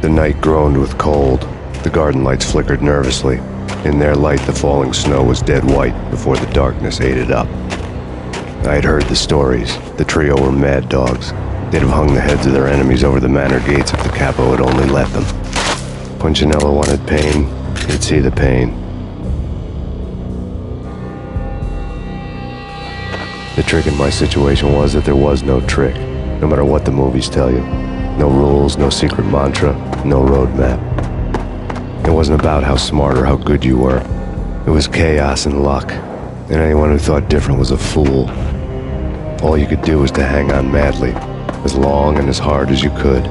The night groaned with cold. The garden lights flickered nervously. In their light, the falling snow was dead white before the darkness ate it up. I had heard the stories. The trio were mad dogs. They'd have hung the heads of their enemies over the manor gates if the capo had only let them. Punchinello wanted Payne. He'd see the pain. The trick in my situation was that there was no trick, no matter what the movies tell you. No rules, no secret mantra, no roadmap. It wasn't about how smart or how good you were. It was chaos and luck, and anyone who thought different was a fool. All you could do was to hang on madly, as long and as hard as you could.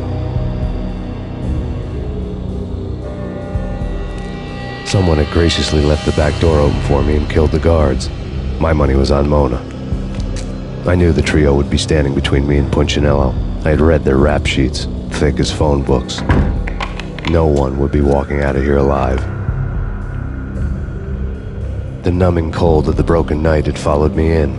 Someone had graciously left the back door open for me and killed the guards. My money was on Mona. I knew the trio would be standing between me and Punchinello. I had read their rap sheets, thick as phone books. No one would be walking out of here alive. The numbing cold of the broken night had followed me in.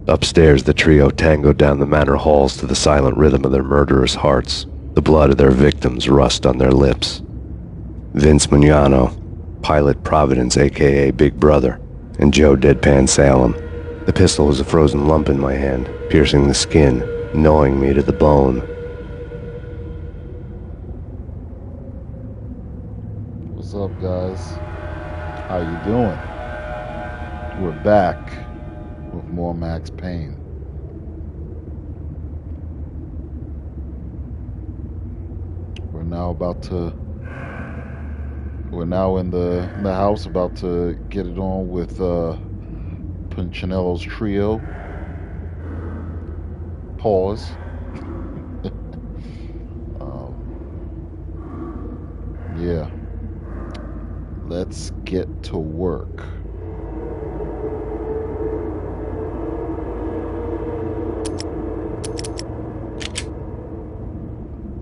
Upstairs, the trio tangoed down the manor halls to the silent rhythm of their murderous hearts. The blood of their victims rust on their lips. Vince Mugnano, Pilot Providence, a.k.a. Big Brother, and Joe Deadpan Salem. The pistol was a frozen lump in my hand, piercing the skin, gnawing me to the bone. What's up, guys? How you doing? We're back with more Max Payne. We're now in the house, about to get it on with Punchinello's trio. Pause. Yeah. Let's get to work.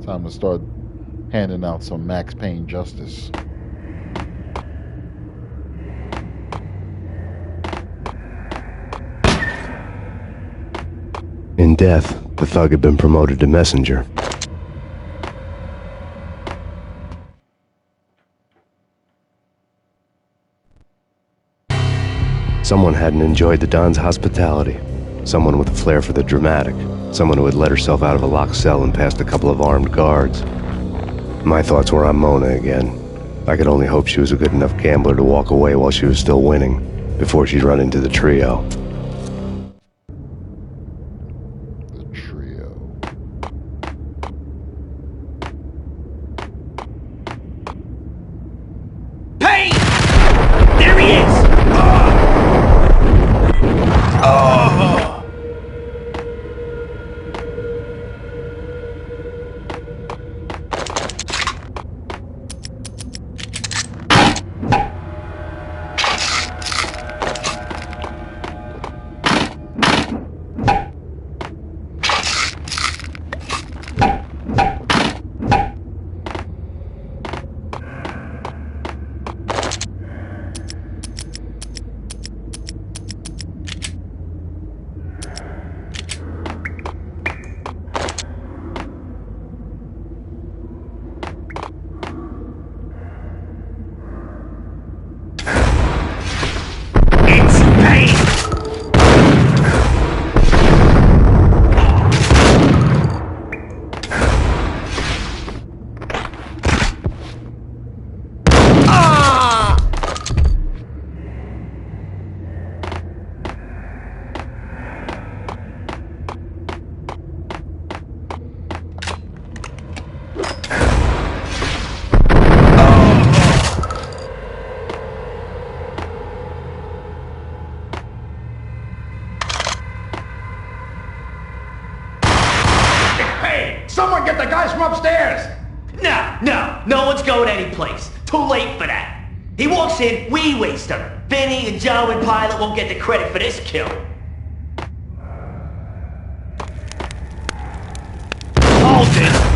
Time to start handing out some Max Payne justice. In death, the thug had been promoted to messenger. Someone hadn't enjoyed the Don's hospitality. Someone with a flair for the dramatic. Someone who had let herself out of a locked cell and past a couple of armed guards. My thoughts were on Mona again. I could only hope she was a good enough gambler to walk away while she was still winning, before she'd run into the trio. Someone get the guys from upstairs! No one's going anyplace. Too late for that. He walks in, we waste him. Vinny and Joe and Pilot won't get the credit for this kill. Hold it!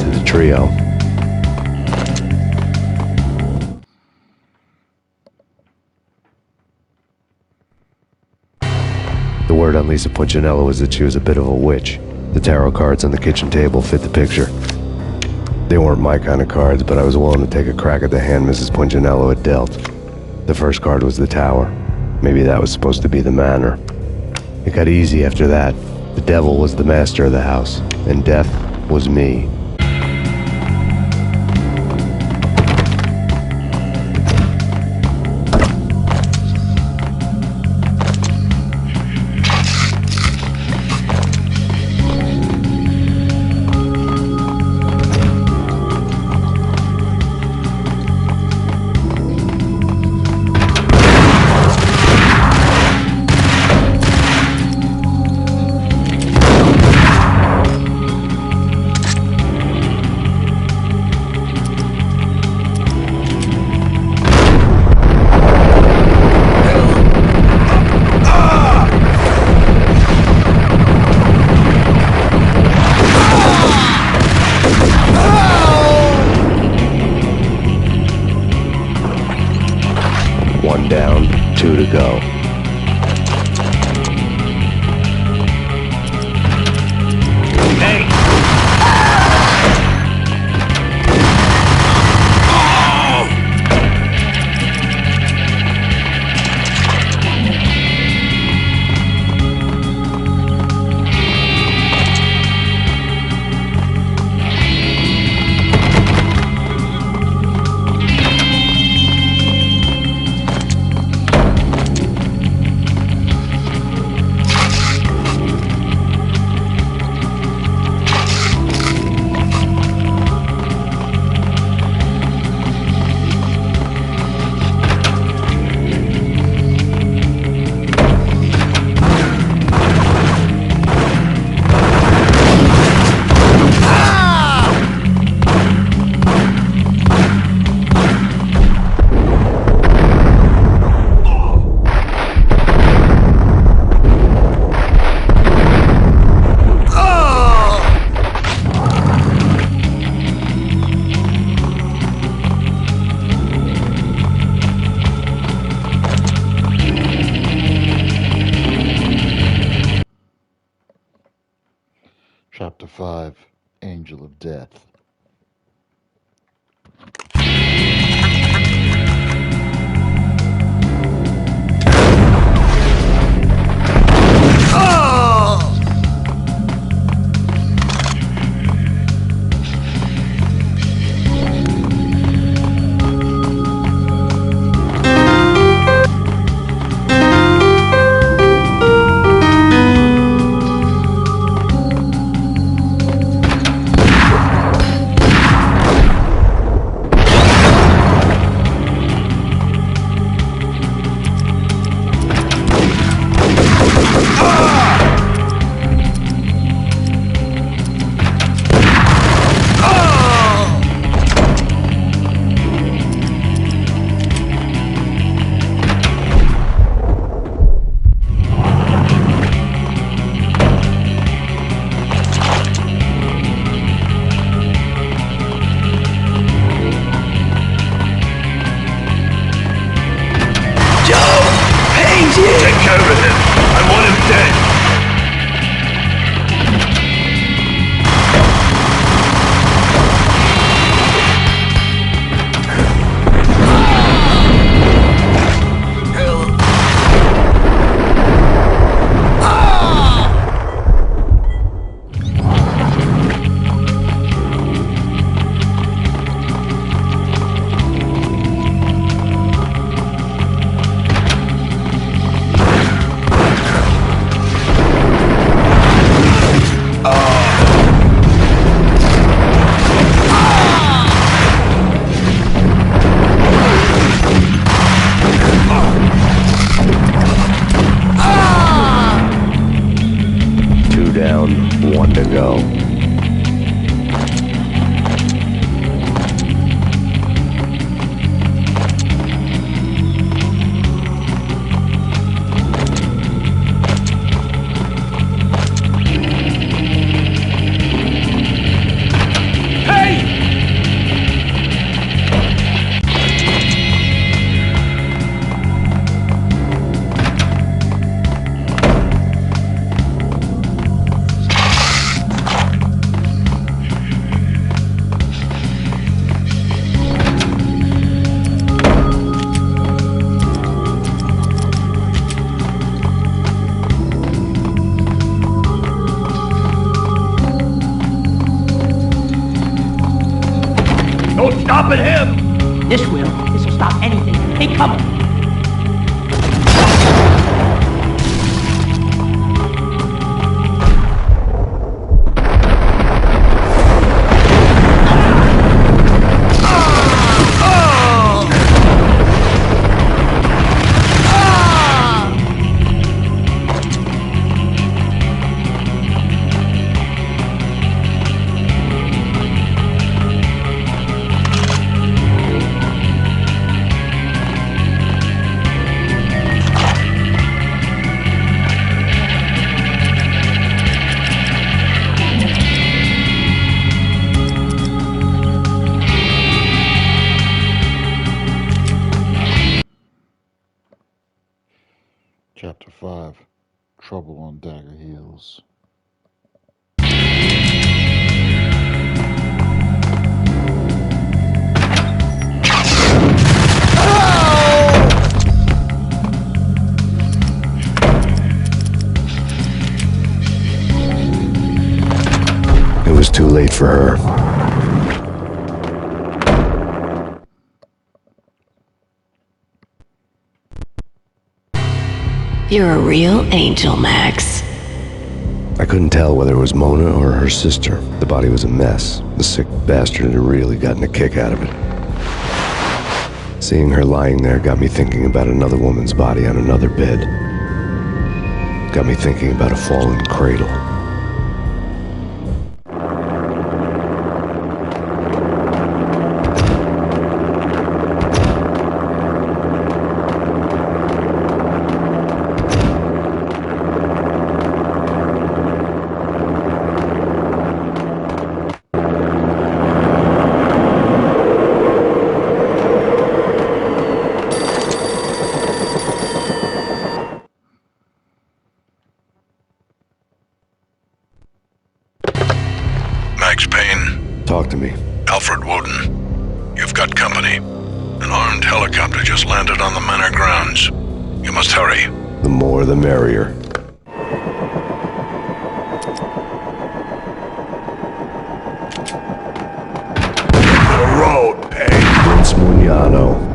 to the trio. The word on Lisa Punchinello was that she was a bit of a witch. The tarot cards on the kitchen table fit the picture. They weren't my kind of cards, but I was willing to take a crack at the hand Mrs. Punchinello had dealt. The first card was the Tower. Maybe that was supposed to be the manor. It got easy after that. The devil was the master of the house, and death was me. One down, two to go. Chapter 5, Angel of Death. No stopping him! This will. This'll stop anything. Hey, come on. Chapter 5, Trouble on Dagger Heels. It was too late for her. You're a real angel, Max. I couldn't tell whether it was Mona or her sister. The body was a mess. The sick bastard had really gotten a kick out of it. Seeing her lying there got me thinking about another woman's body on another bed. Got me thinking about a fallen cradle. Max Payne. Talk to me. Alfred Woden. You've got company. An armed helicopter just landed on the manor grounds. You must hurry. The more the merrier. The road, Payne. Prince Mugnano.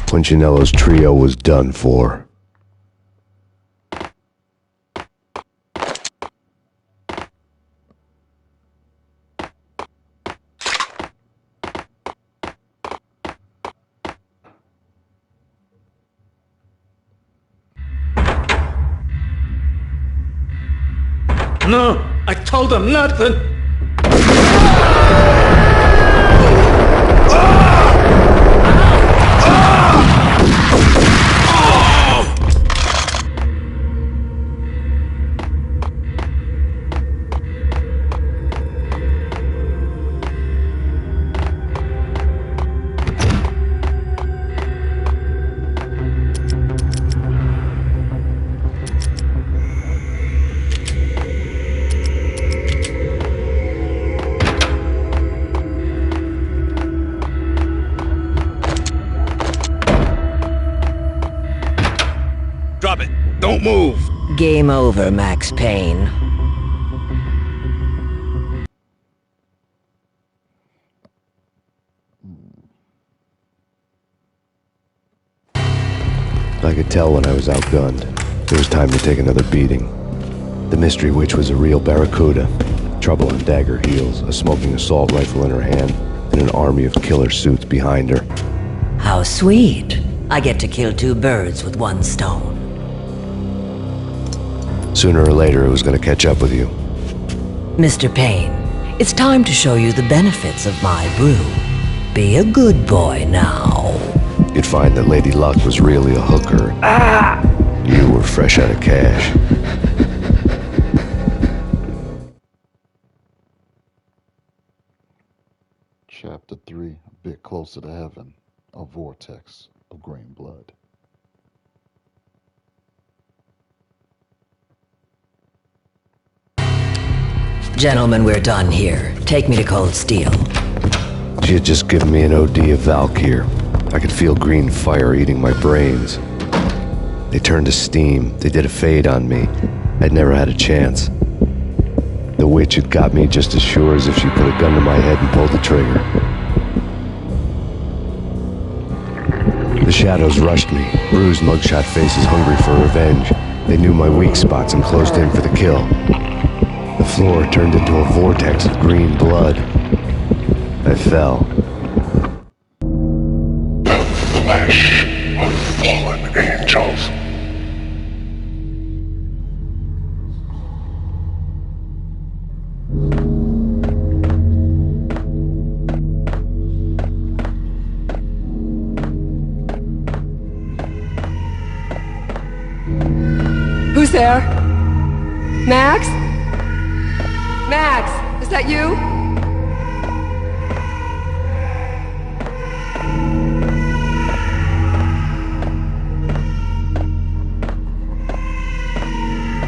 Punchinello's trio was done for. No, I told him nothing. Drop it. Don't move. Game over, Max Payne. I could tell when I was outgunned. It was time to take another beating. The mystery witch was a real barracuda. Trouble on dagger heels, a smoking assault rifle in her hand, and an army of killer suits behind her. How sweet. I get to kill two birds with one stone. Sooner or later, it was going to catch up with you. Mr. Payne, it's time to show you the benefits of my brew. Be a good boy now. You'd find that Lady Luck was really a hooker. You were fresh out of cash. Chapter 3, a bit closer to heaven, a vortex of green blood. Gentlemen, we're done here. Take me to Cold Steel. She had just given me an OD of Valkyr. I could feel green fire eating my brains. They turned to steam. They did a fade on me. I'd never had a chance. The witch had got me just as sure as if she put a gun to my head and pulled the trigger. The shadows rushed me, bruised mugshot faces hungry for revenge. They knew my weak spots and closed in for the kill. The floor turned into a vortex of green blood. I fell. The flesh of fallen angels. Who's there? Max? Max, is that you?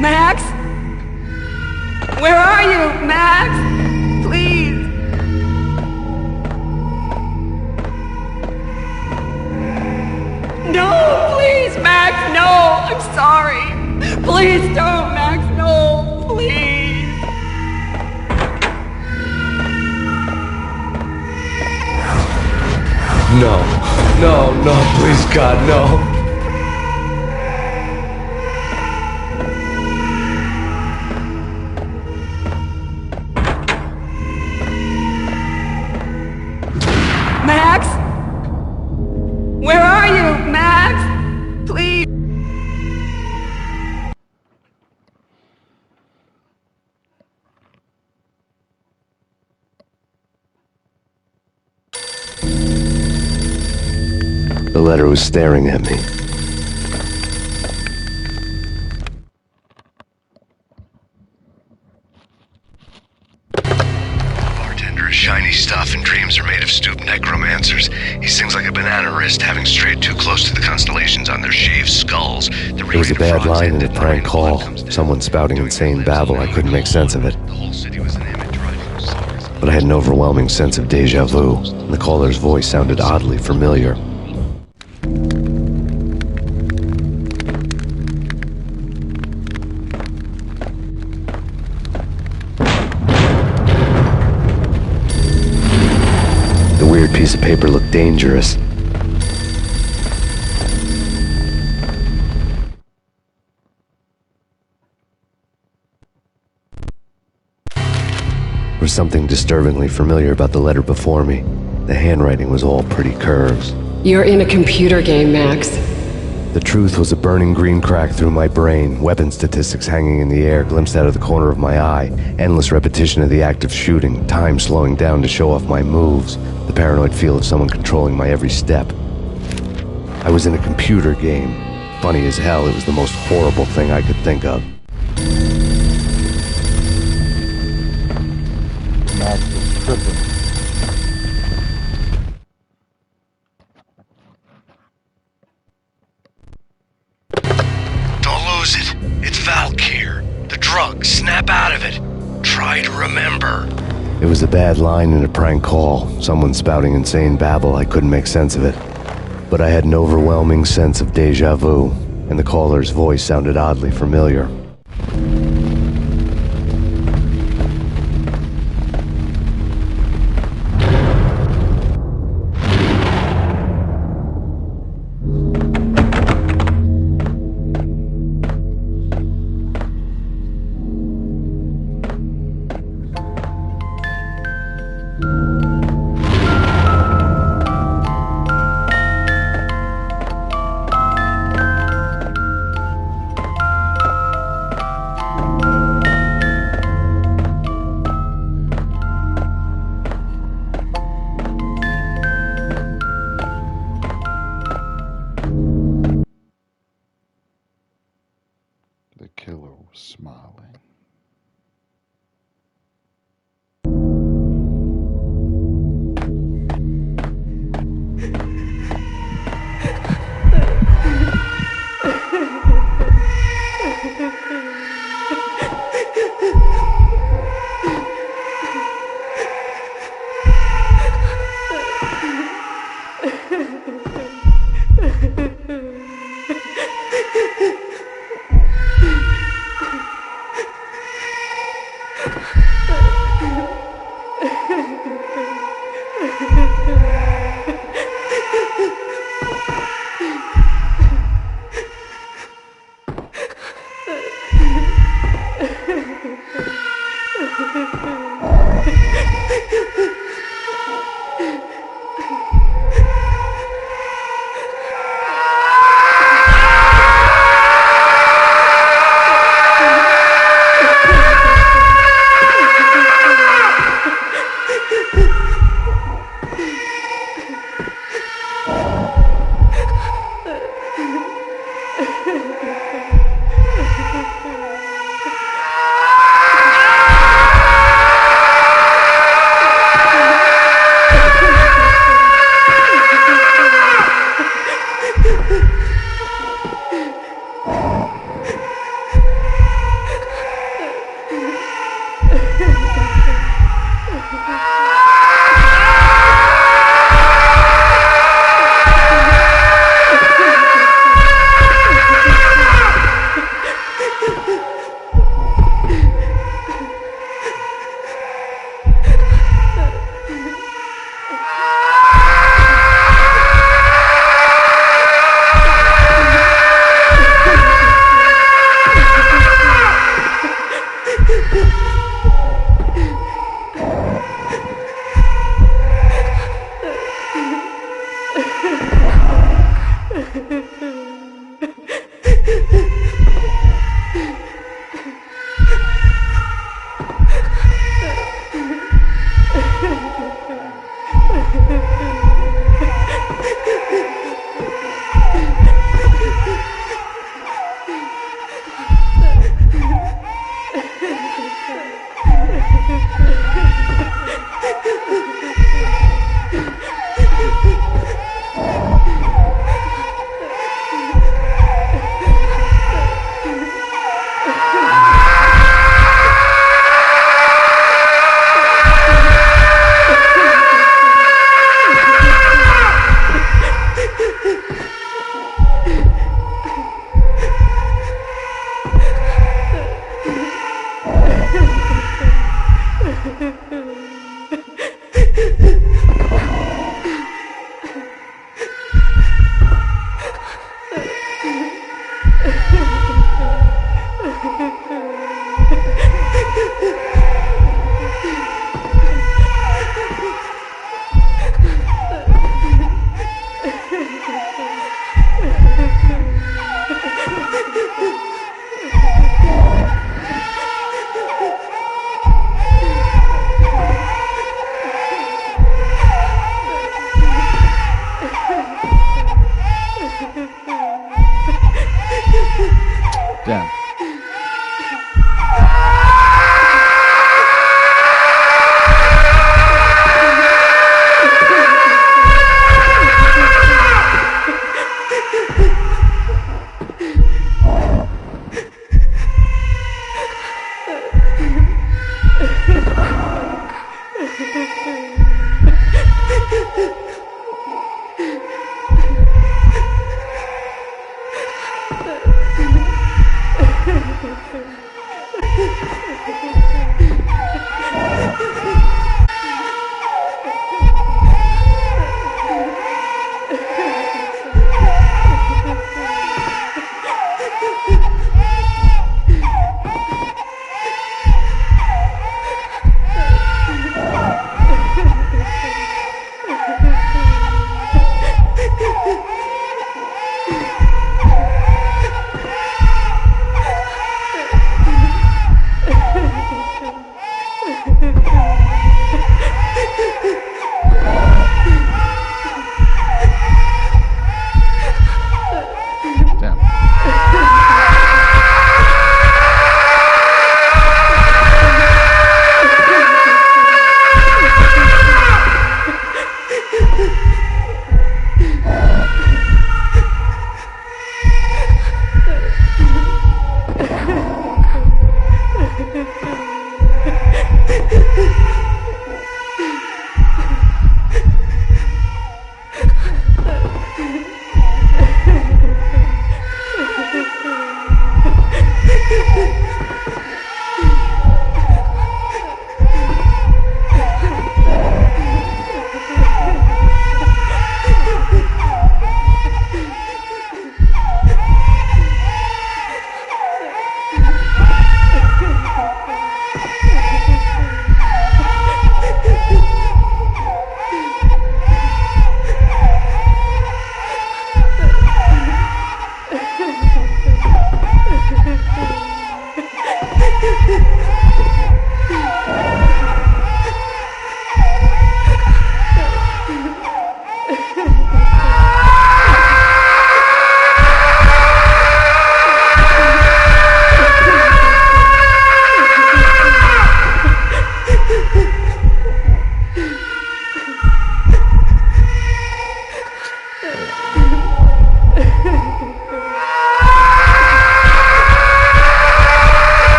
Max? Where are you, Max? Please. No, please, Max, no, I'm sorry. Please don't, Max, no, please. No, please God, no. Max? Where are you, Max? Please. The letter was staring at me. Bartender is shiny stuff and dreams are made of stooped necromancers. He sings like a banana wrist, having strayed too close to the constellations on their shaved skulls. There was a bad line in a prank call. Someone spouting insane babble. I couldn't make sense of it. But I had an overwhelming sense of deja vu, and the caller's voice sounded oddly familiar. The weird piece of paper looked dangerous. There was something disturbingly familiar about the letter before me. The handwriting was all pretty curves. You're in a computer game, Max. The truth was a burning green crack through my brain, weapon statistics hanging in the air, glimpsed out of the corner of my eye, endless repetition of the act of shooting, time slowing down to show off my moves, the paranoid feel of someone controlling my every step. I was in a computer game. Funny as hell, it was the most horrible thing I could think of. Max was tripping. Don't lose it. It's Valkyr. The drug. Snap out of it. Try to remember. It was a bad line in a prank call, someone spouting insane babble. I couldn't make sense of it. But I had an overwhelming sense of deja vu, and the caller's voice sounded oddly familiar. The killer was smiling.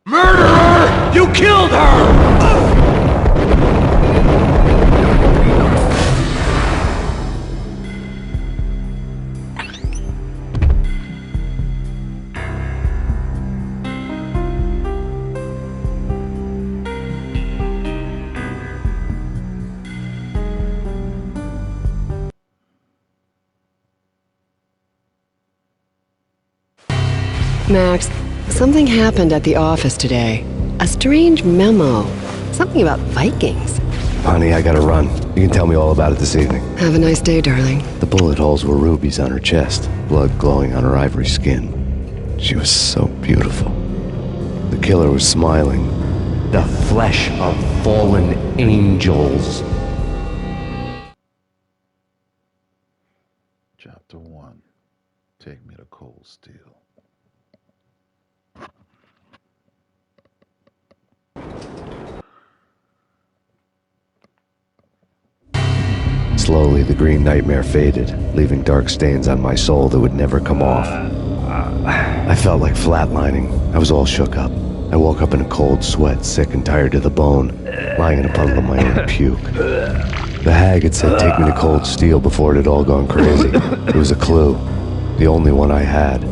Murderer! You killed her! Max, something happened at the office today. A strange memo. Something about Vikings. Honey, I gotta run. You can tell me all about it this evening. Have a nice day, darling. The bullet holes were rubies on her chest, blood glowing on her ivory skin. She was so beautiful. The killer was smiling. The flesh of fallen angels. Chapter 1. Take me to Cold Steel. Slowly, the green nightmare faded, leaving dark stains on my soul that would never come off. I felt like flatlining. I was all shook up. I woke up in a cold sweat, sick and tired to the bone, lying in a puddle of my own puke. The hag had said take me to Cold Steel before it had all gone crazy. It was a clue, the only one I had.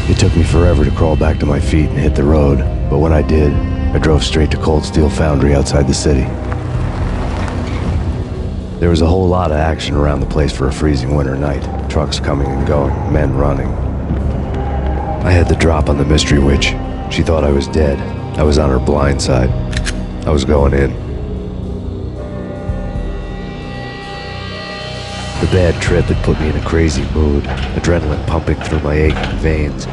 It took me forever to crawl back to my feet and hit the road, but when I did, I drove straight to Cold Steel Foundry outside the city. There was a whole lot of action around the place for a freezing winter night. Trucks coming and going, men running. I had the drop on the mystery witch. She thought I was dead. I was on her blind side. I was going in. The bad trip had put me in a crazy mood, adrenaline pumping through my aching veins.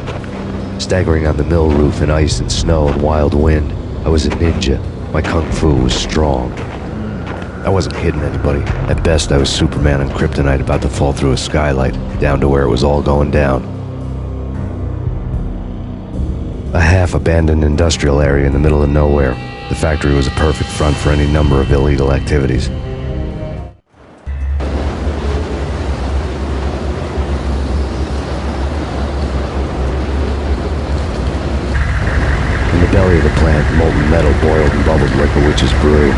Staggering on the mill roof in ice and snow and wild wind, I was a ninja. My kung fu was strong. I wasn't kidding anybody. At best, I was Superman on kryptonite about to fall through a skylight, down to where it was all going down. A half-abandoned industrial area in the middle of nowhere. The factory was a perfect front for any number of illegal activities. In the belly of the plant, molten metal boiled and bubbled like a witch's brew.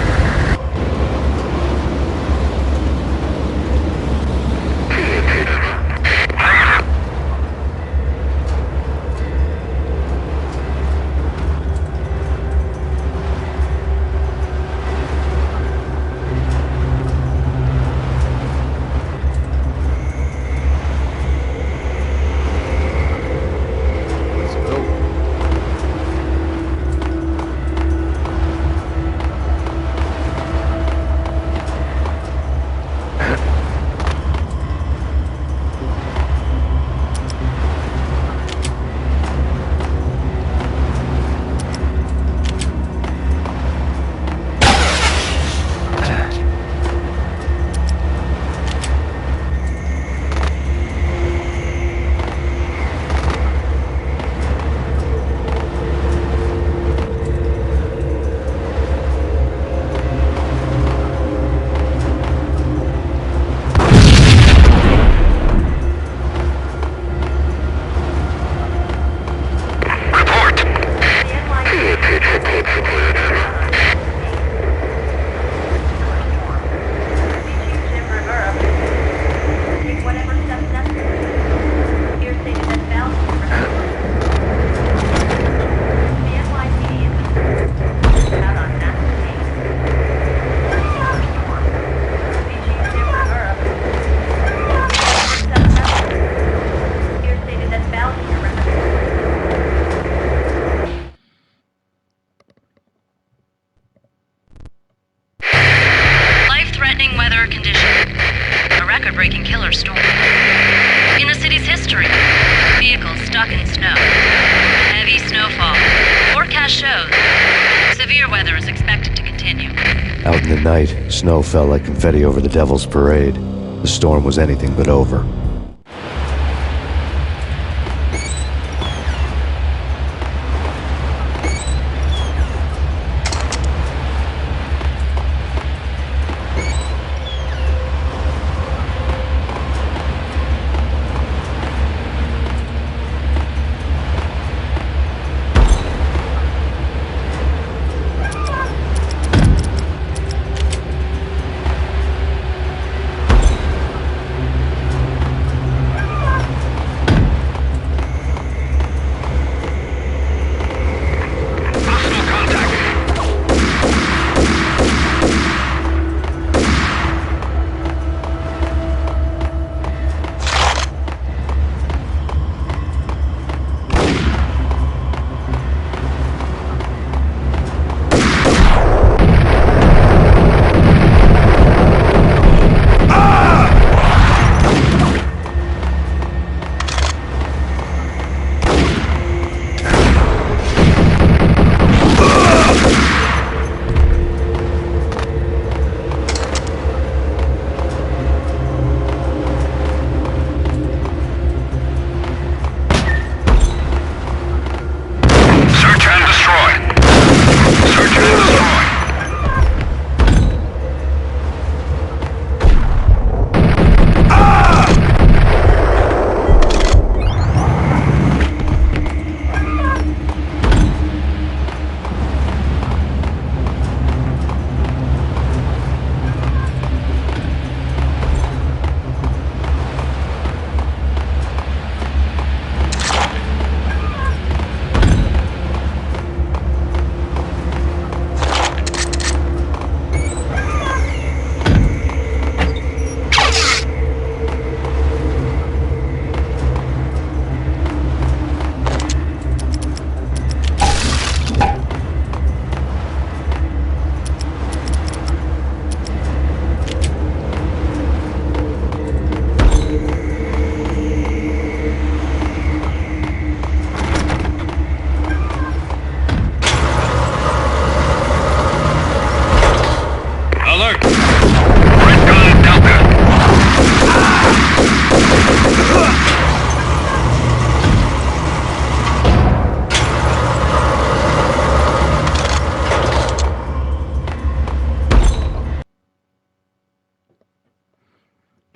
Weather condition. A record-breaking killer storm. In the city's history. Vehicles stuck in snow. Heavy snowfall. Forecast shows Severe weather is expected to continue. Out in the night, snow fell like confetti over the Devil's Parade. The storm was anything but over.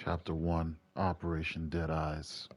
Chapter 1, Operation Dead Eyes.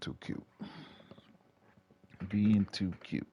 too cute. Being too cute.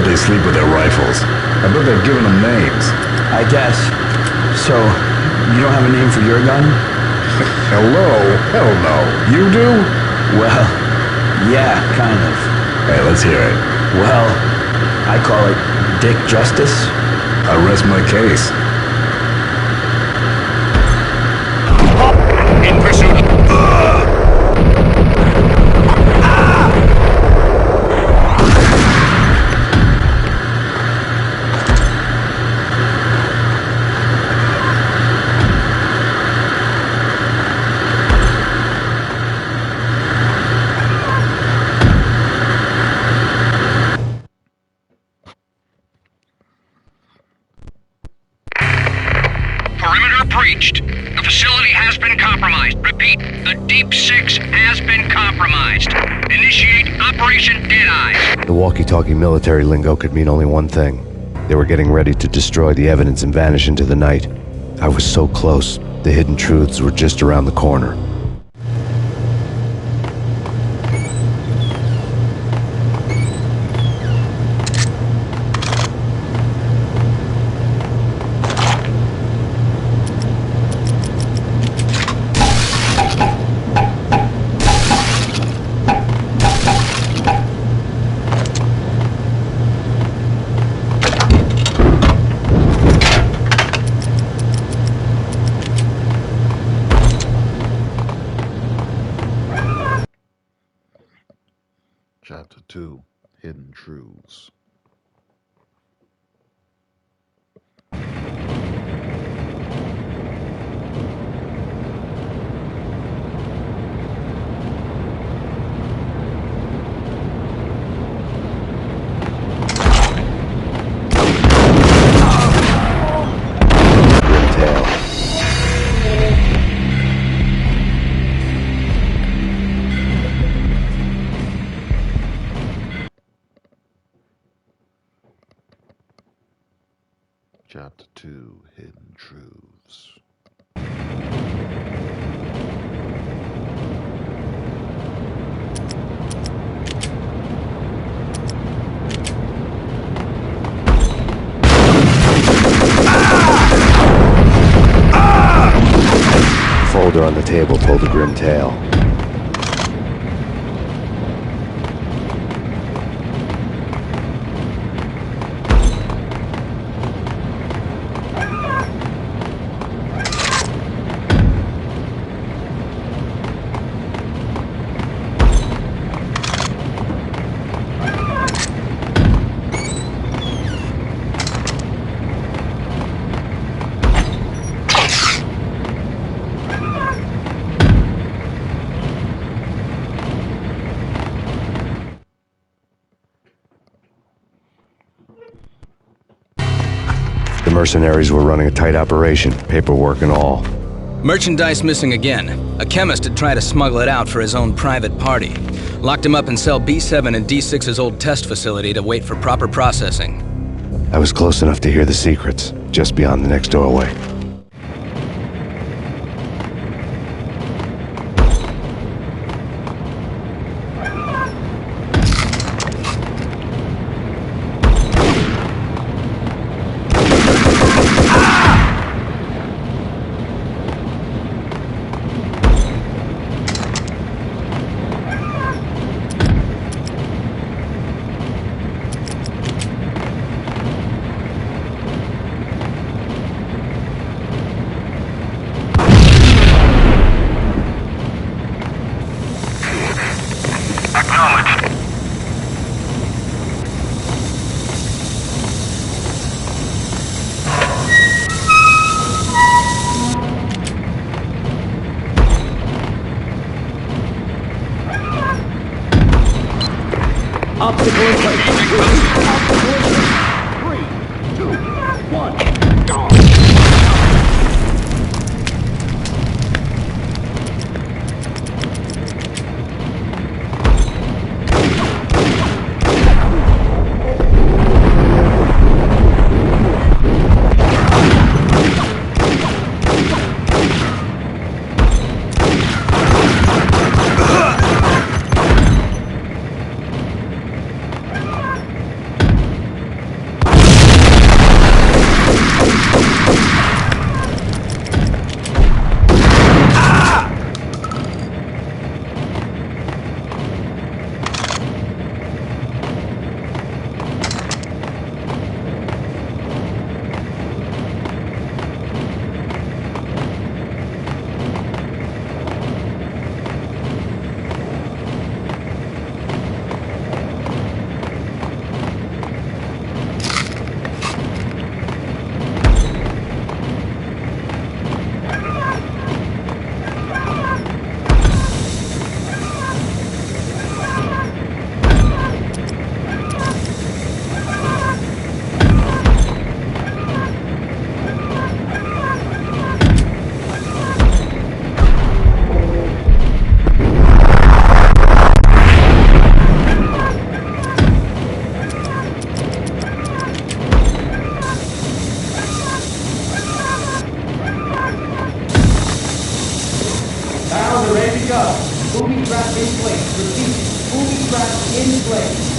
they sleep with their rifles. I bet they've given them names. I guess. So, you don't have a name for your gun? Hello? Hell no. You do? Well, yeah, kind of. Hey, let's hear it. Well, I call it Dick Justice. I rest my case. In pursuit. Breached. The facility has been compromised. Repeat, the Deep Six has been compromised. Initiate Operation Deadeye. The walkie-talkie military lingo could mean only one thing. They were getting ready to destroy the evidence and vanish into the night. I was so close. The hidden truths were just around the corner. Chapter 2, Hidden Truths. Chapter 2, Hidden Truths. The folder on the table told a grim tale. The mercenaries were running a tight operation, paperwork and all. Merchandise missing again. A chemist had tried to smuggle it out for his own private party. Locked him up in cell B7 in D6's old test facility to wait for proper processing. I was close enough to hear the secrets, just beyond the next doorway. Obstacle in place. Obstacle in place. 3, 2, 1, go! Ready to go. Booby trap in place. Repeat. Booby trap in place.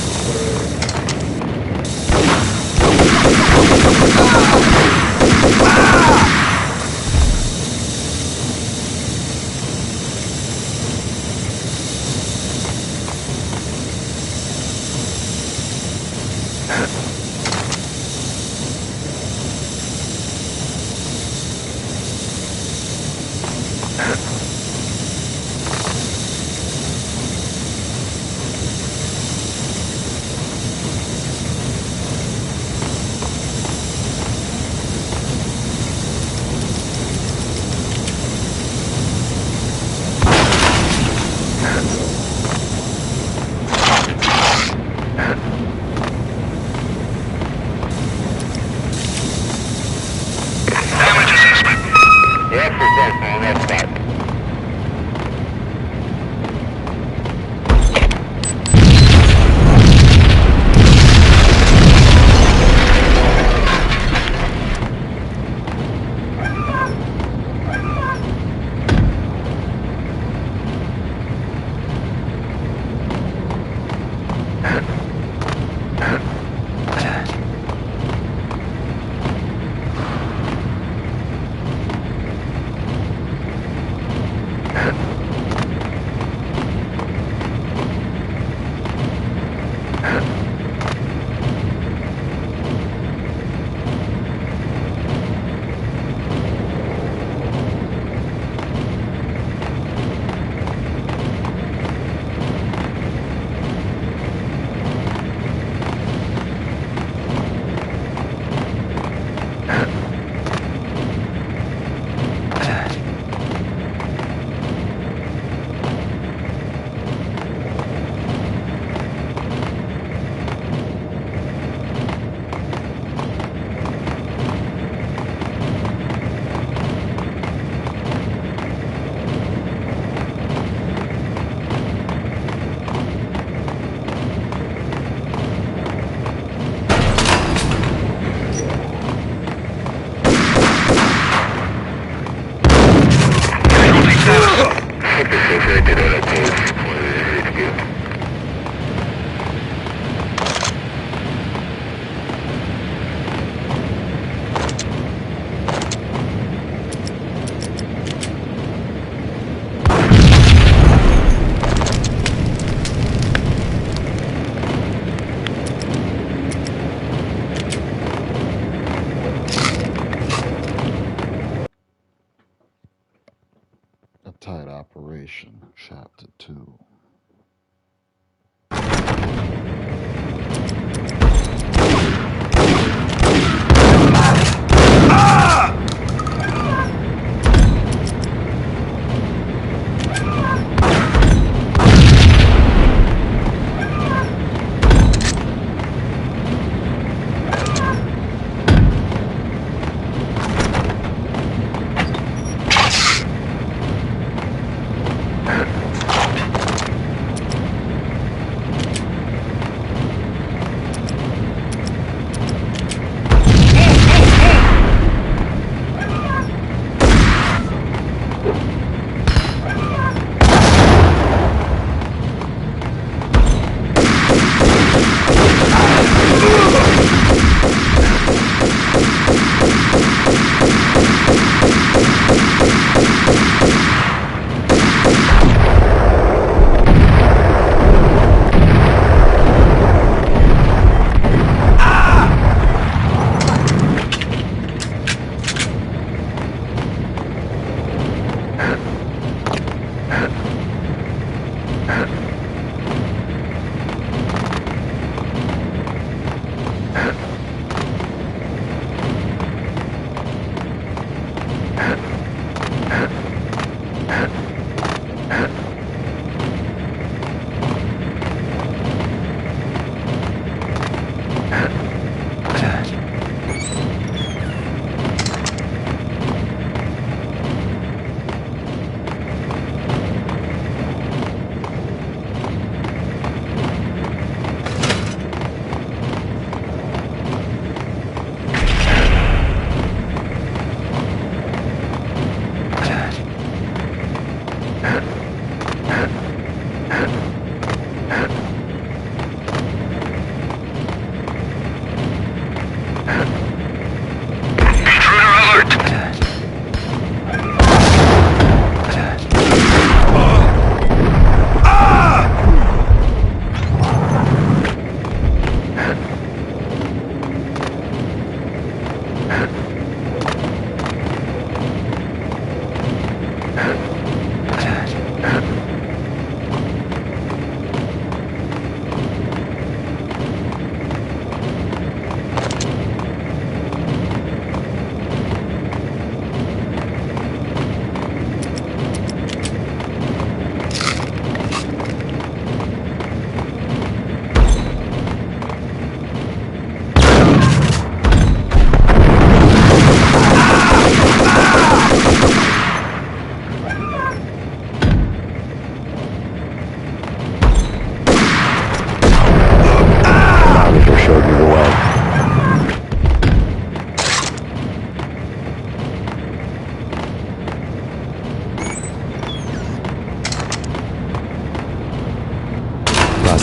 Tight Operation, Chapter 2.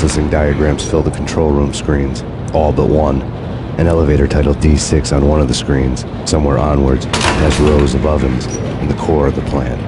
processing diagrams fill the control room screens, all but one. An elevator titled D6 on one of the screens. Somewhere onwards, it has rows of ovens in the core of the plant.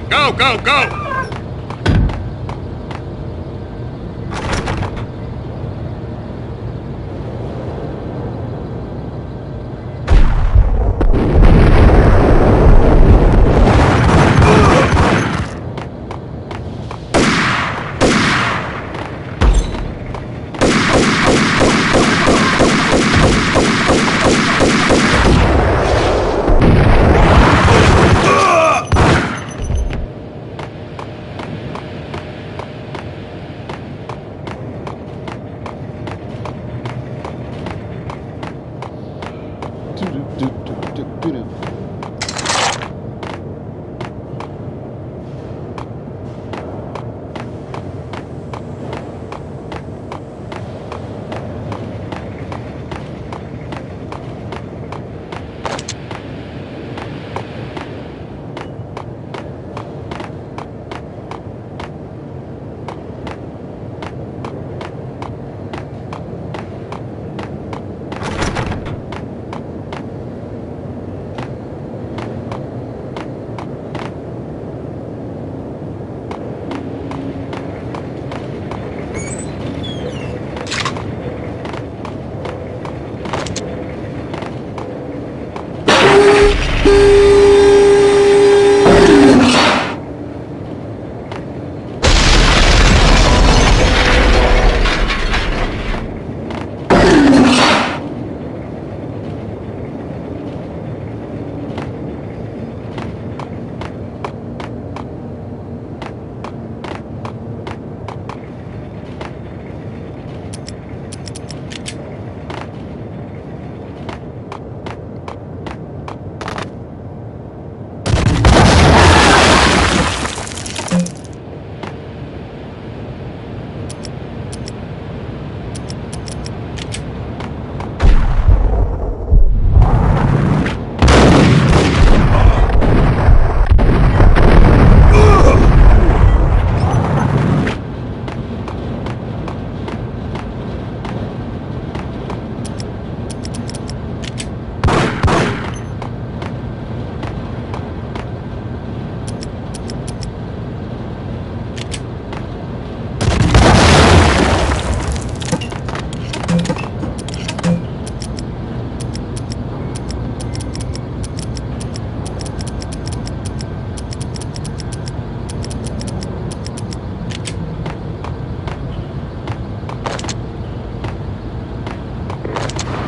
Go, go, go!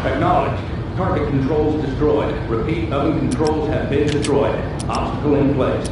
Acknowledged. Target controls destroyed. Repeat, oven controls have been destroyed. Obstacle in place.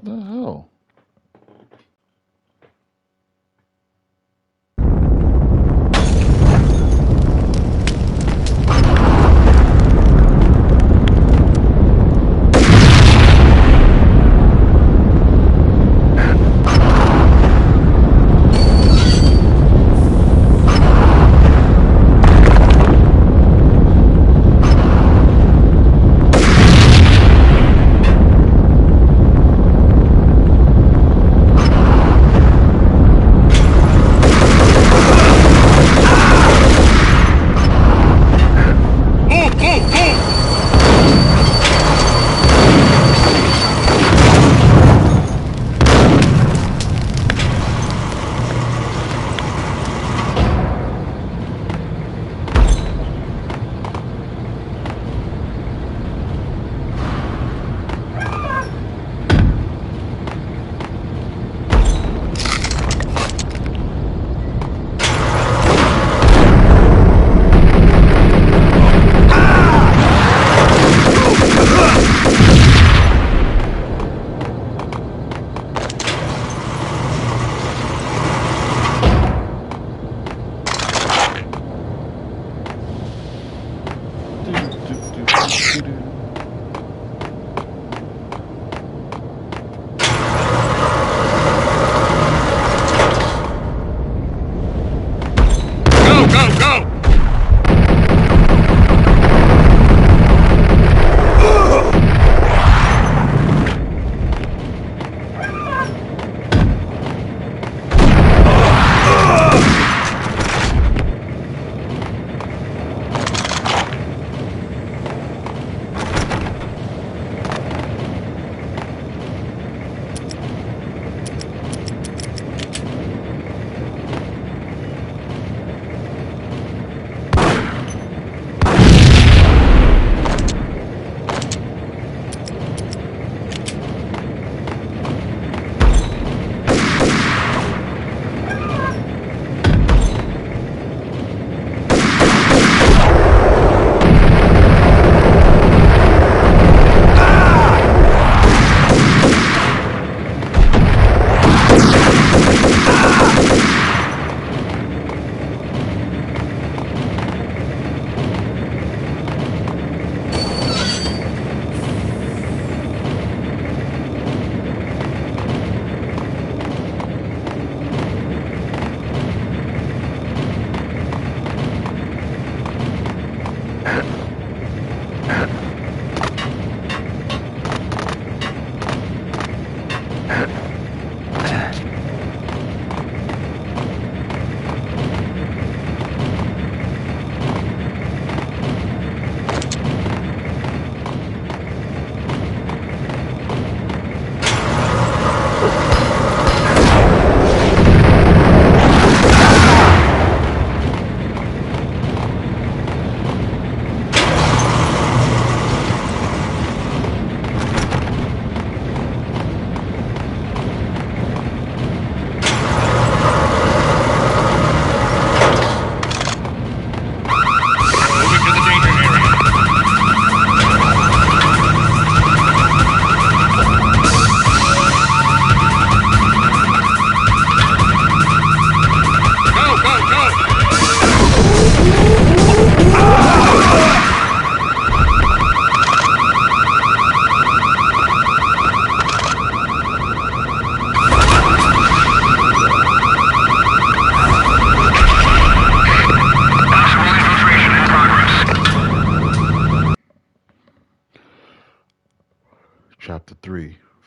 The hell?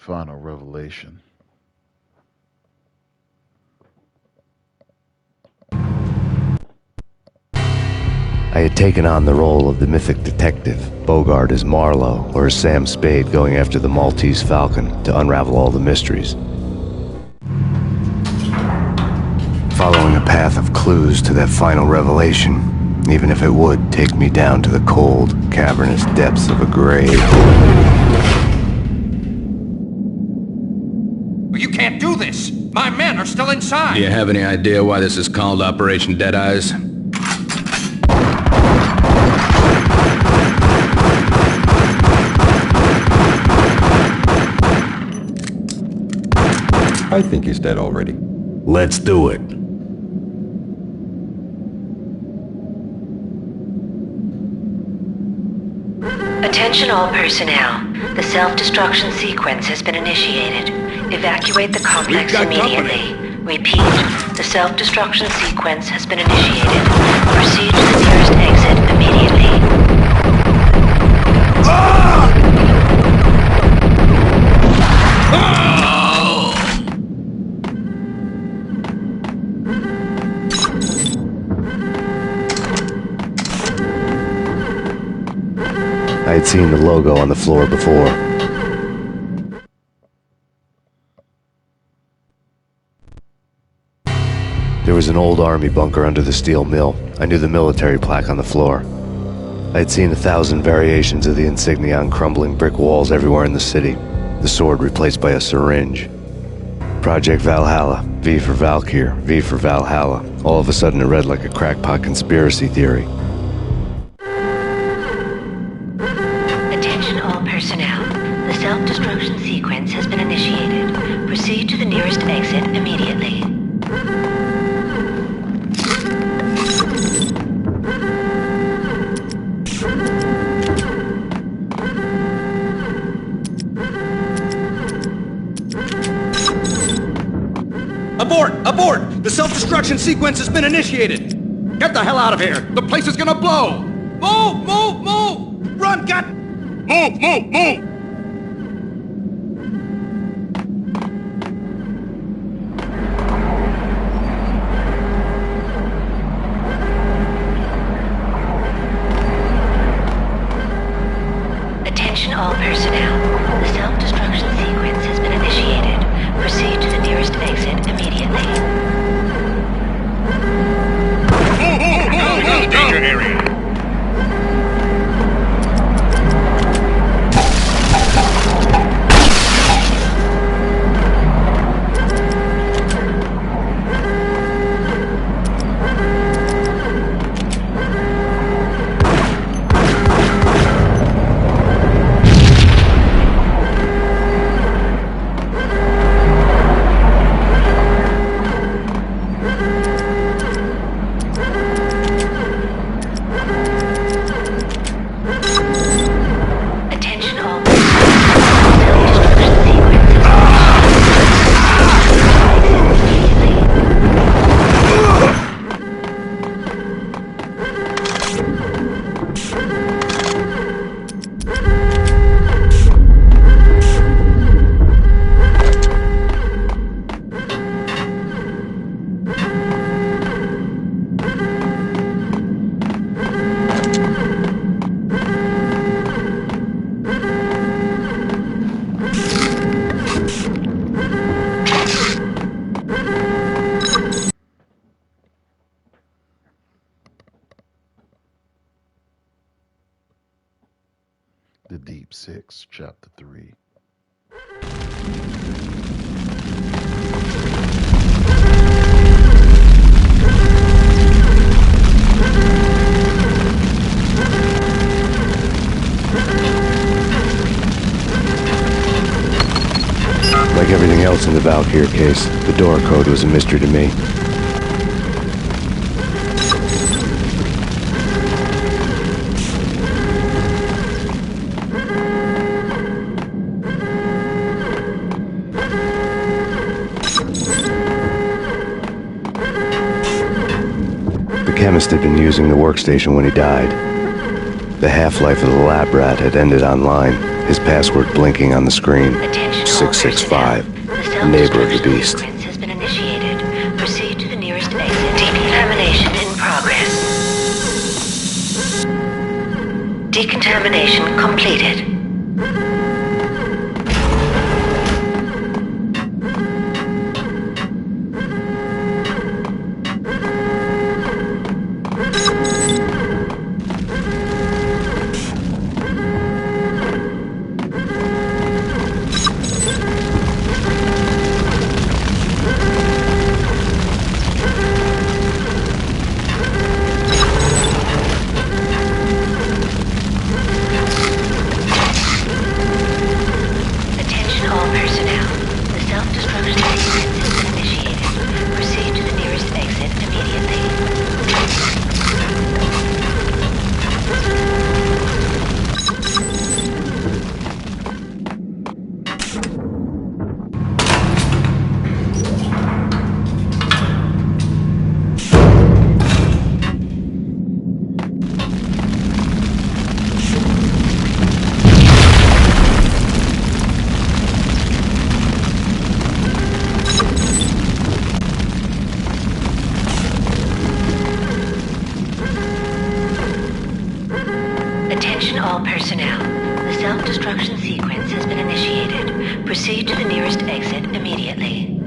final revelation. I had taken on the role of the mythic detective, Bogart as Marlowe, or as Sam Spade going after the Maltese Falcon to unravel all the mysteries. Following a path of clues to that final revelation, even if it would take me down to the cold, cavernous depths of a grave. You can't do this! My men are still inside! Do you have any idea why this is called Operation Deadeyes? I think he's dead already. Let's do it. Attention all personnel. The self-destruction sequence has been initiated. Evacuate the complex immediately. Repeat, the self-destruction sequence has been initiated. Proceed to the nearest exit immediately. I had seen the logo on the floor before. There was an old army bunker under the steel mill. I knew the military plaque on the floor. I had seen 1,000 variations of the insignia on crumbling brick walls everywhere in the city. The sword replaced by a syringe. Project Valhalla, V for Valkyr, V for Valhalla. All of a sudden it read like a crackpot conspiracy theory. Attention all personnel. The self-destruction sequence has been initiated. Proceed to the nearest exit immediately. Abort! Abort! The self-destruction sequence has been initiated! Get the hell out of here! The place is gonna blow! Move! Move! Move! Run! Get! Move! Move! Move! Attention all personnel. The self-destruction sequence has been initiated. Proceed to the nearest exit immediately. Danger area. The Deep Six, Chapter 3. Like everything else in the Valkyr case, the door code was a mystery to me. The chemist had been using the workstation when he died. The half-life of the lab rat had ended online, his password blinking on the screen. 665, neighbor of the beast. Has been initiated. Proceed to the nearest exit. Decontamination in progress. Decontamination completed. Attention all personnel. The self-destruction sequence has been initiated. Proceed to the nearest exit immediately.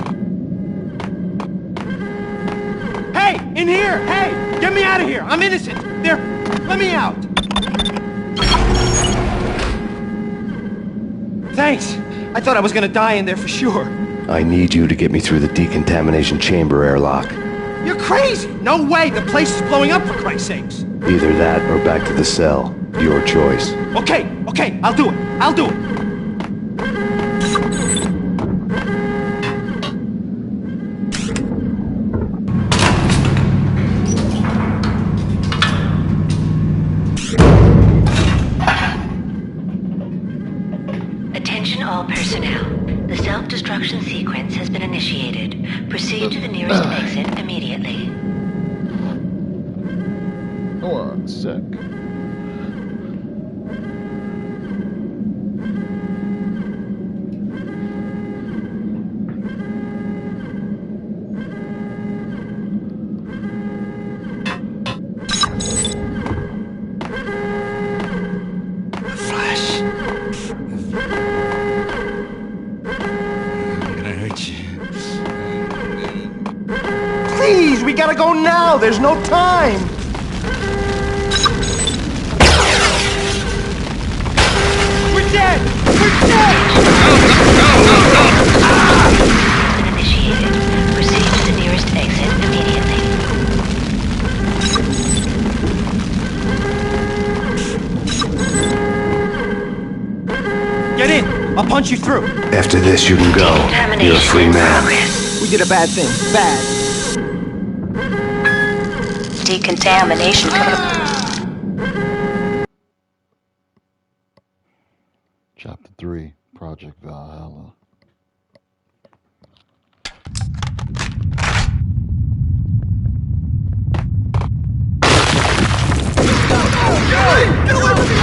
Hey! In here! Hey! Get me out of here! I'm innocent! There! Let me out! Thanks! I thought I was gonna die in there for sure. I need you to get me through the decontamination chamber airlock. You're crazy! No way! The place is blowing up, for Christ's sakes! Either that or back to the cell. Your choice. Okay, I'll do it. I'll do it. Attention all personnel. The self-destruction sequence has been initiated. Proceed to the nearest exit immediately. Hold on a sec. Please, we gotta go now. There's no time. We're dead. We're dead. Been initiated. Proceed to the nearest exit immediately. Get in. I'll punch you through. After this, you can go. You're a free man. We did a bad thing. Bad. Decontamination. Chapter 3, Project Valhalla. Get away from me!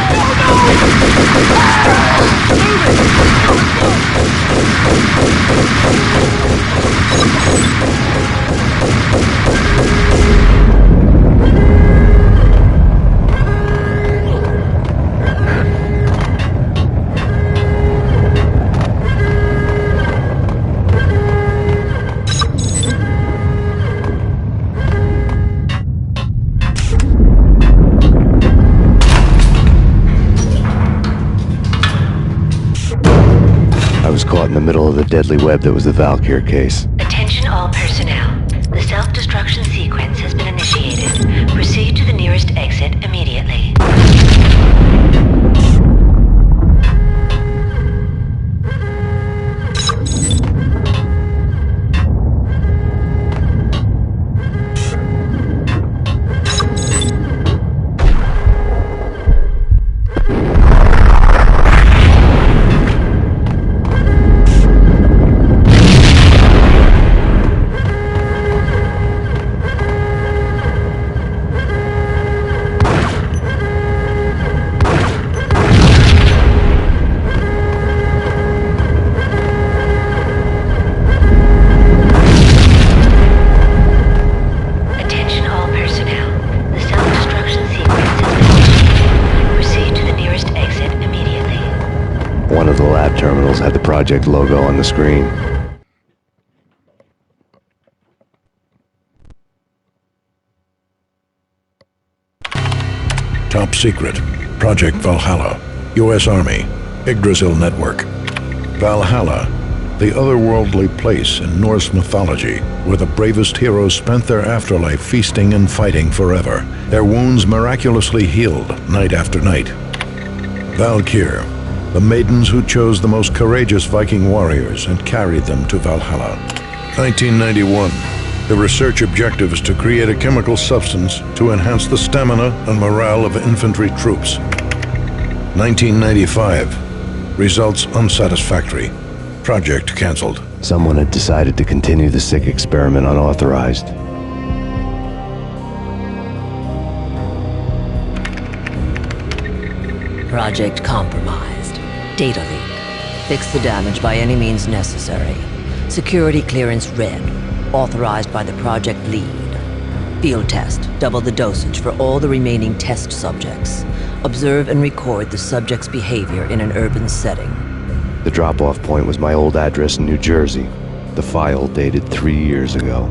I was caught in the middle of the deadly web that was the Valkyr case. Attention all personnel. The self-destruction sequence has been initiated. Proceed to the nearest exit immediately. project logo on the screen. Top secret. Project Valhalla. U.S. Army. Yggdrasil Network. Valhalla, the otherworldly place in Norse mythology where the bravest heroes spent their afterlife feasting and fighting forever, their wounds miraculously healed night after night. Valkyr, the maidens who chose the most courageous Viking warriors and carried them to Valhalla. 1991. The research objective is to create a chemical substance to enhance the stamina and morale of infantry troops. 1995. Results unsatisfactory. Project cancelled. Someone had decided to continue the sick experiment unauthorized. Project compromised. Data leak. Fix the damage by any means necessary. Security clearance red. Authorized by the project lead. Field test. Double the dosage for all the remaining test subjects. Observe and record the subject's behavior in an urban setting. The drop-off point was my old address in New Jersey. The file dated 3 years ago.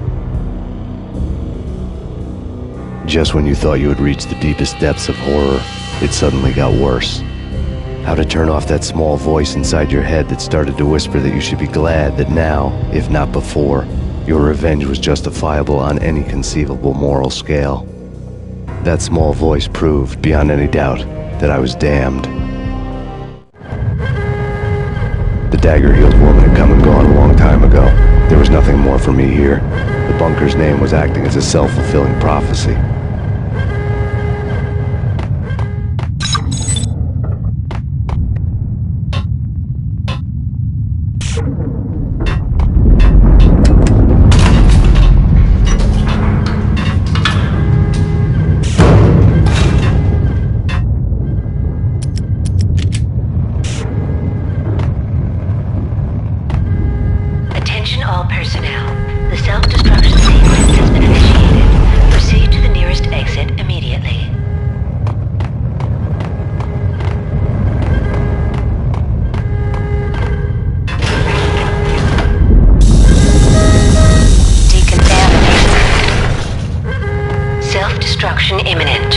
Just when you thought you had reached the deepest depths of horror, it suddenly got worse. How to turn off that small voice inside your head that started to whisper that you should be glad that now, if not before, your revenge was justifiable on any conceivable moral scale. That small voice proved, beyond any doubt, that I was damned. The dagger-heeled woman had come and gone a long time ago. There was nothing more for me here. The bunker's name was acting as a self-fulfilling prophecy. Self-destruction imminent.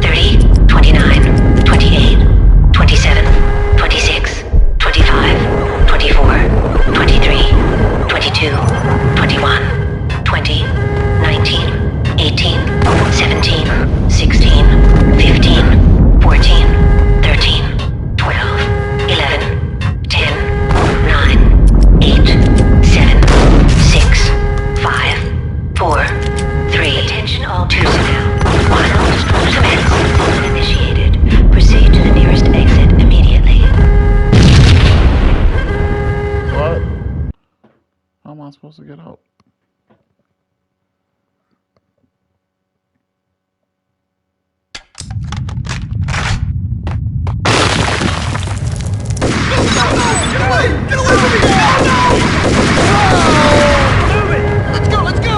30, 29, 28, 27, 26, 25, 24, 23, 22, 21, 20, 19, 18, 17, 16, 15, 14, 13, 12, 11, 10, 9, 8, 7, 6, 5, 4, 3. Attention all personnel. Self-destruction has been initiated. Proceed to the nearest exit immediately. What? How am I supposed to get out? Get away! Get away from me! No! Move it! Let's go! Let's go!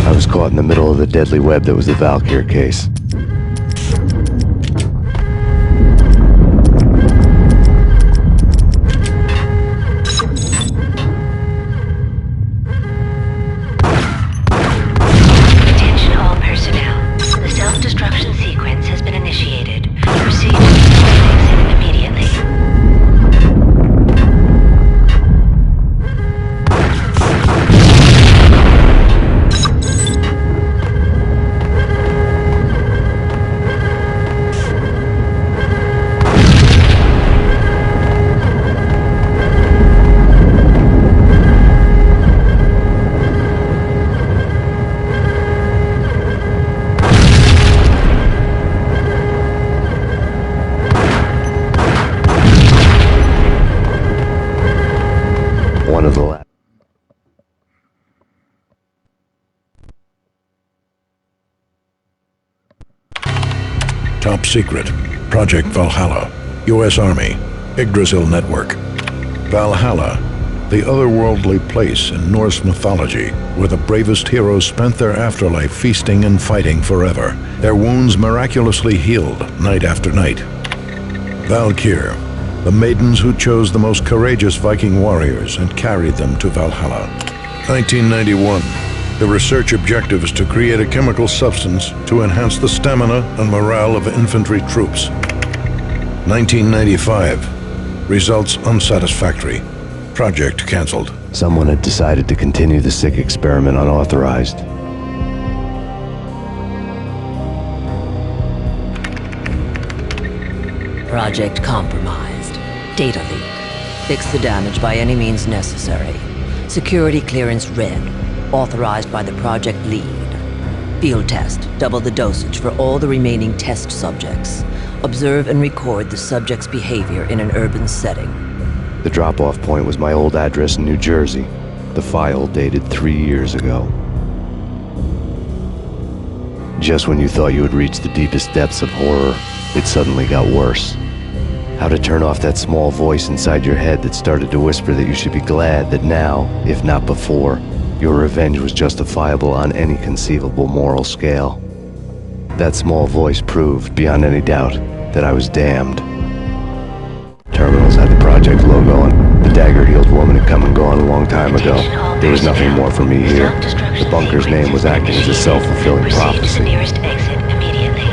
I was caught in the middle of the deadly web that was the Valkyr case. Attention all personnel. The self-destruction sequence has been initiated. Proceed to the nearest exit immediately. One of the last. Top secret. Project Valhalla. U.S. Army, Yggdrasil Network. Valhalla, the otherworldly place in Norse mythology where the bravest heroes spent their afterlife feasting and fighting forever, their wounds miraculously healed night after night. Valkyr, the maidens who chose the most courageous Viking warriors and carried them to Valhalla. 1991. The research objective is to create a chemical substance to enhance the stamina and morale of infantry troops. 1995. Results unsatisfactory. Project cancelled. Someone had decided to continue the sick experiment unauthorized. Project compromised. Data leak. Fix the damage by any means necessary. Security clearance red. Authorized by the project lead. Field test. Double the dosage for all the remaining test subjects. Observe and record the subject's behavior in an urban setting. The drop-off point was my old address in New Jersey. The file dated 3 years ago. Just when you thought you had reached the deepest depths of horror, it suddenly got worse. How to turn off that small voice inside your head that started to whisper that you should be glad that now, if not before, your revenge was justifiable on any conceivable moral scale. That small voice proved, beyond any doubt, that I was damned. Terminals had the project logo on. The dagger-heeled woman had come and gone a long time ago. There was nothing more for me here. The bunker's name was acting as a self-fulfilling prophecy. Nearest exit immediately.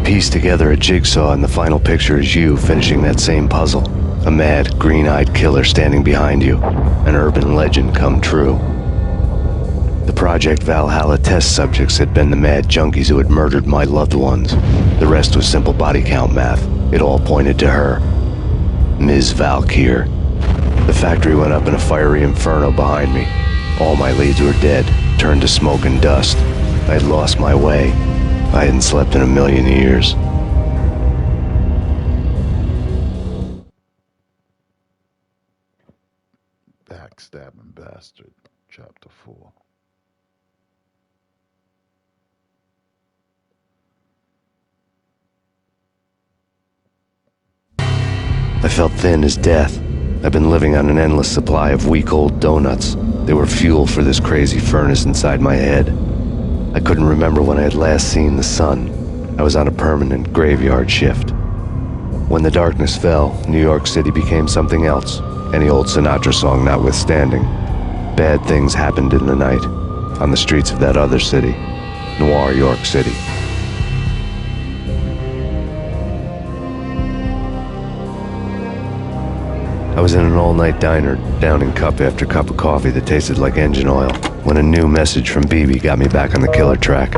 Piece together a jigsaw, and the final picture is you finishing that same puzzle. A mad, green-eyed killer standing behind you. An urban legend come true. The Project Valhalla test subjects had been the mad junkies who had murdered my loved ones. The rest was simple body count math. It all pointed to her. Ms. Valkyr. The factory went up in a fiery inferno behind me. All my leads were dead, turned to smoke and dust. I'd lost my way. I hadn't slept in a million years. Backstabbing bastard, chapter 4. I felt thin as death. I've been living on an endless supply of week-old donuts. They were fuel for this crazy furnace inside my head. I couldn't remember when I had last seen the sun. I was on a permanent graveyard shift. When the darkness fell, New York City became something else, any old Sinatra song notwithstanding. Bad things happened in the night, on the streets of that other city, Noir York City. I was in an all-night diner, downing cup after cup of coffee that tasted like engine oil, when a new message from BB got me back on the killer track.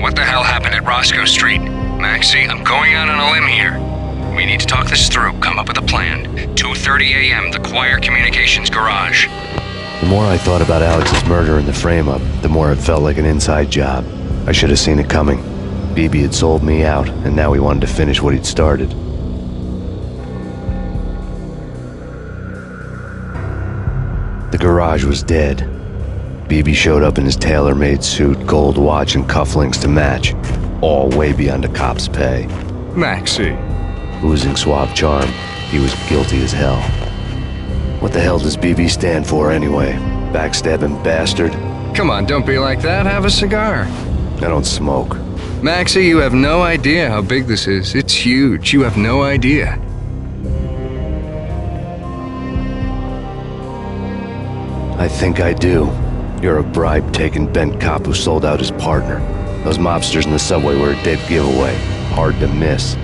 What the hell happened at Roscoe Street? Maxie, I'm going out on a limb here. We need to talk this through, come up with a plan. 2:30 a.m., the Choir Communications Garage. The more I thought about Alex's murder and the frame-up, the more it felt like an inside job. I should have seen it coming. BB had sold me out, and now he wanted to finish what he'd started. The garage was dead. BB showed up in his tailor-made suit, gold watch, and cufflinks to match, all way beyond a cop's pay. Maxie. Oozing suave charm, he was guilty as hell. What the hell does BB stand for anyway? Backstabbing bastard? Come on, don't be like that. Have a cigar. I don't smoke. Maxie, you have no idea how big this is. It's huge. You have no idea. I think I do. You're a bribe-taking bent cop who sold out his partner. Those mobsters in the subway were a dead giveaway. Hard to miss.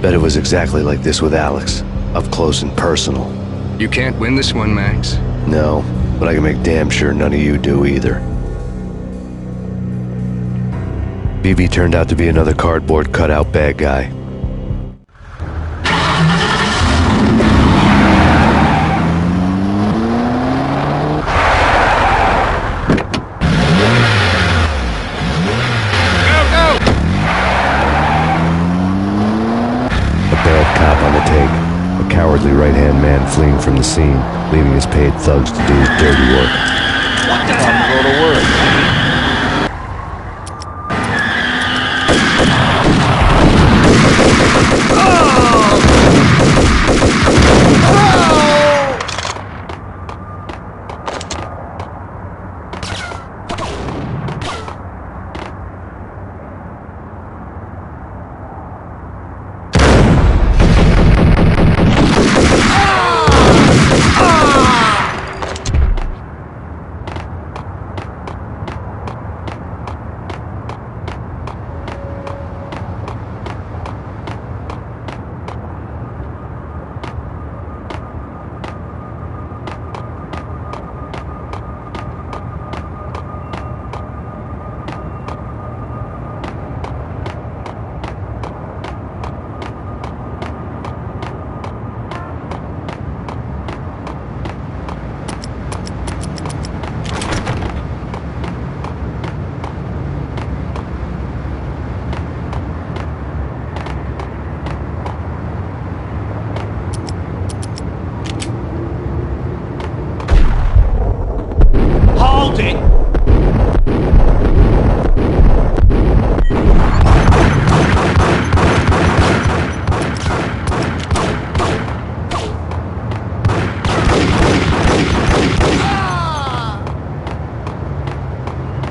Bet it was exactly like this with Alex. Up close and personal. You can't win this one, Max. No, but I can make damn sure none of you do either. BB turned out to be another cardboard cutout bad guy. Cowardly right-hand man fleeing from the scene, leaving his paid thugs to do his dirty work. What the hell? Go to work.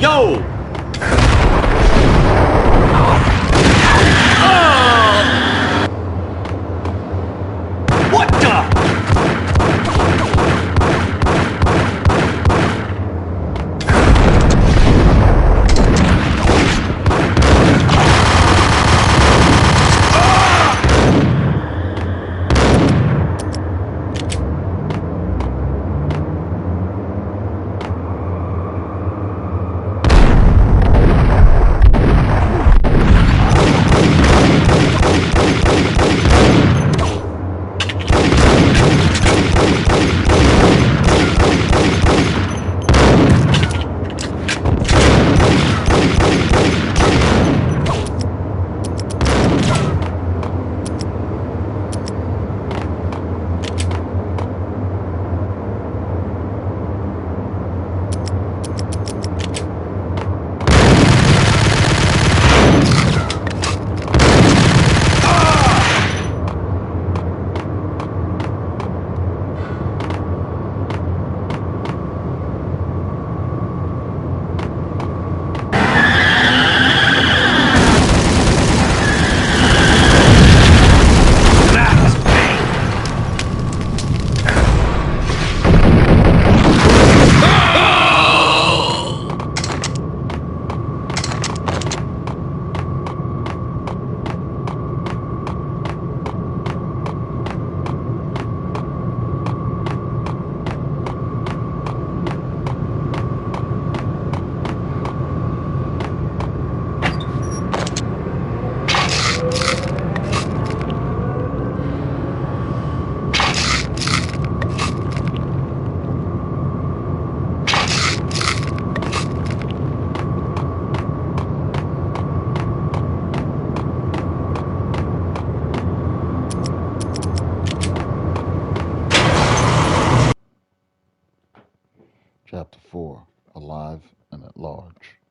Yo! What the? Chapter 4, Alive and at Large.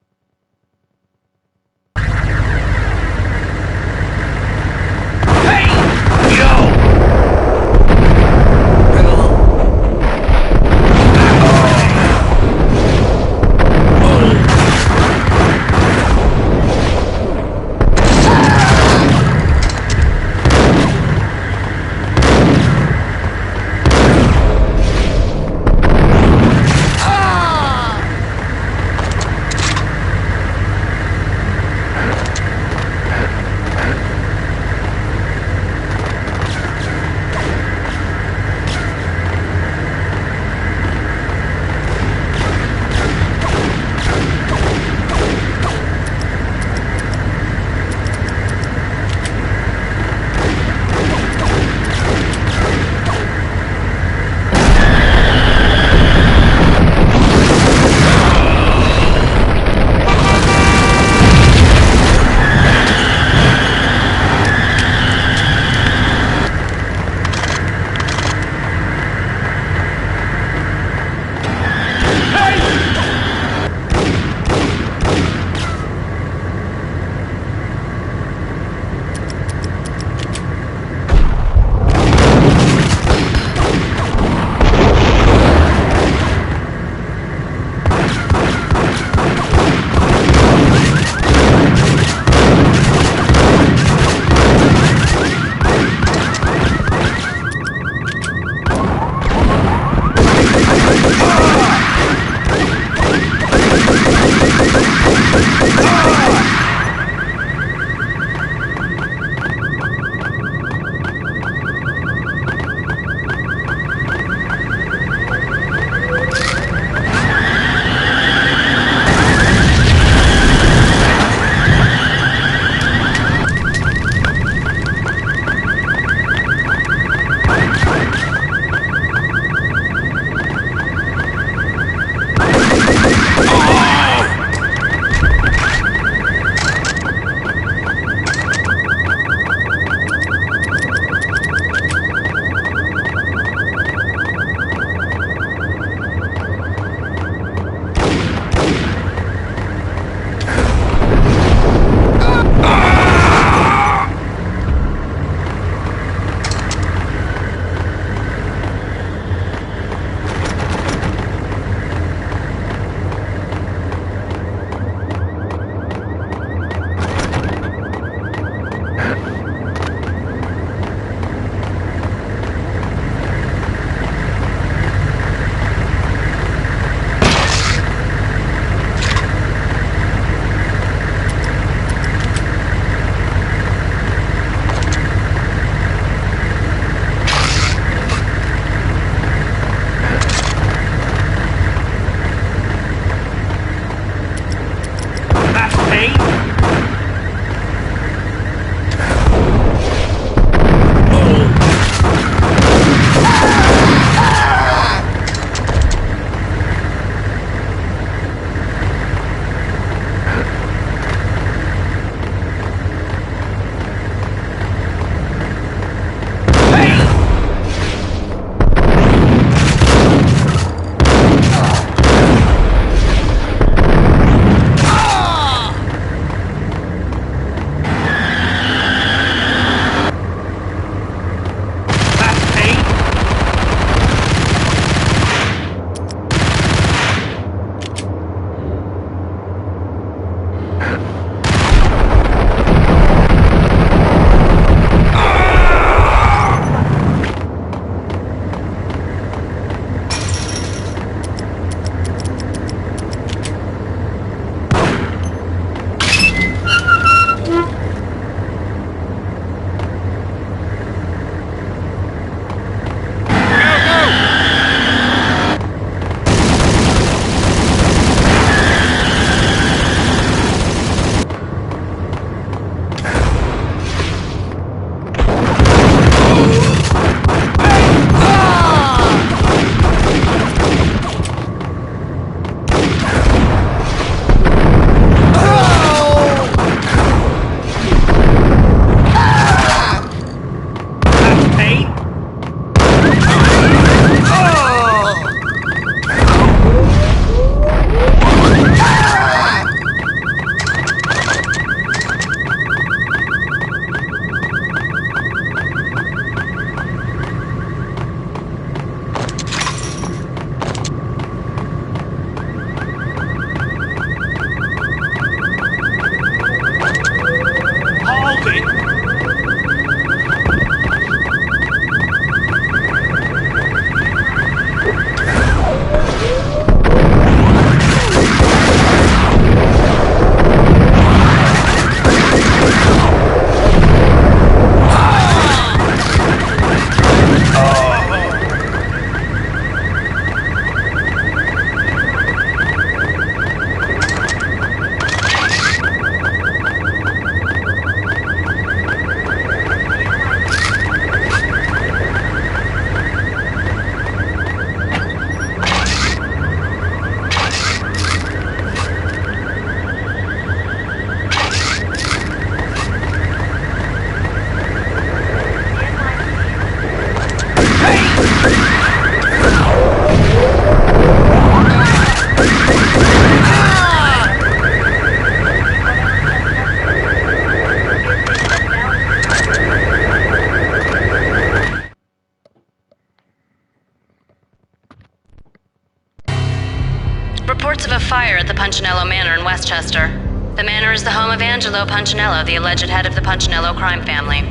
Reports of a fire at the Punchinello Manor in Westchester. The manor is the home of Angelo Punchinello, the alleged head of the Punchinello crime family.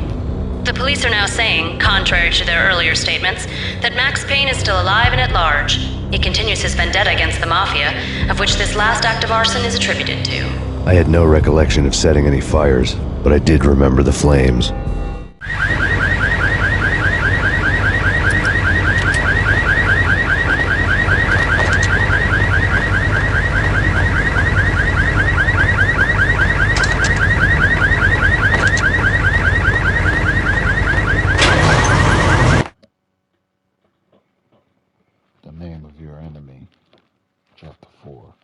The police are now saying, contrary to their earlier statements, that Max Payne is still alive and at large. He continues his vendetta against the Mafia, of which this last act of arson is attributed to. I had no recollection of setting any fires, but I did remember the flames. The Name of Your Enemy, Chapter 4.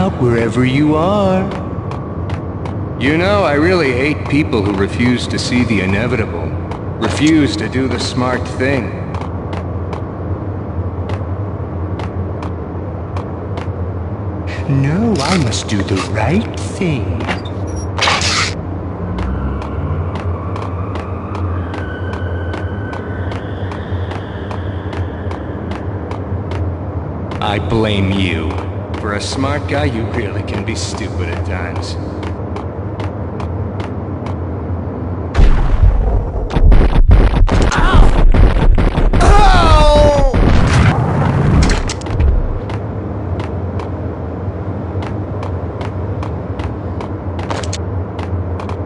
out wherever you are. You know, I really hate people who refuse to see the inevitable, refuse to do the smart thing. No, I must do the right thing. I blame you. For a smart guy, you really can be stupid at times.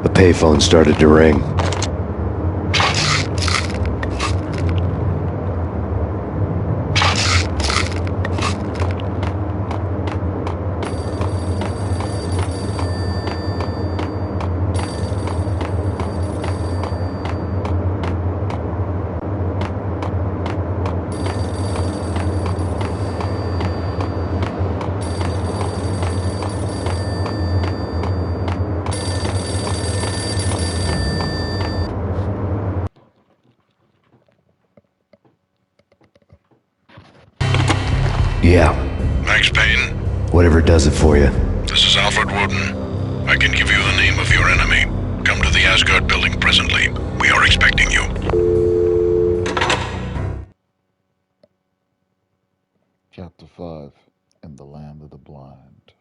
The payphone started to ring. Yeah. Max Payne? Whatever does it for you. This is Alfred Woden. I can give you the name of your enemy. Come to the Asgard building presently. We are expecting you. Chapter 5, In the Land of the Blind.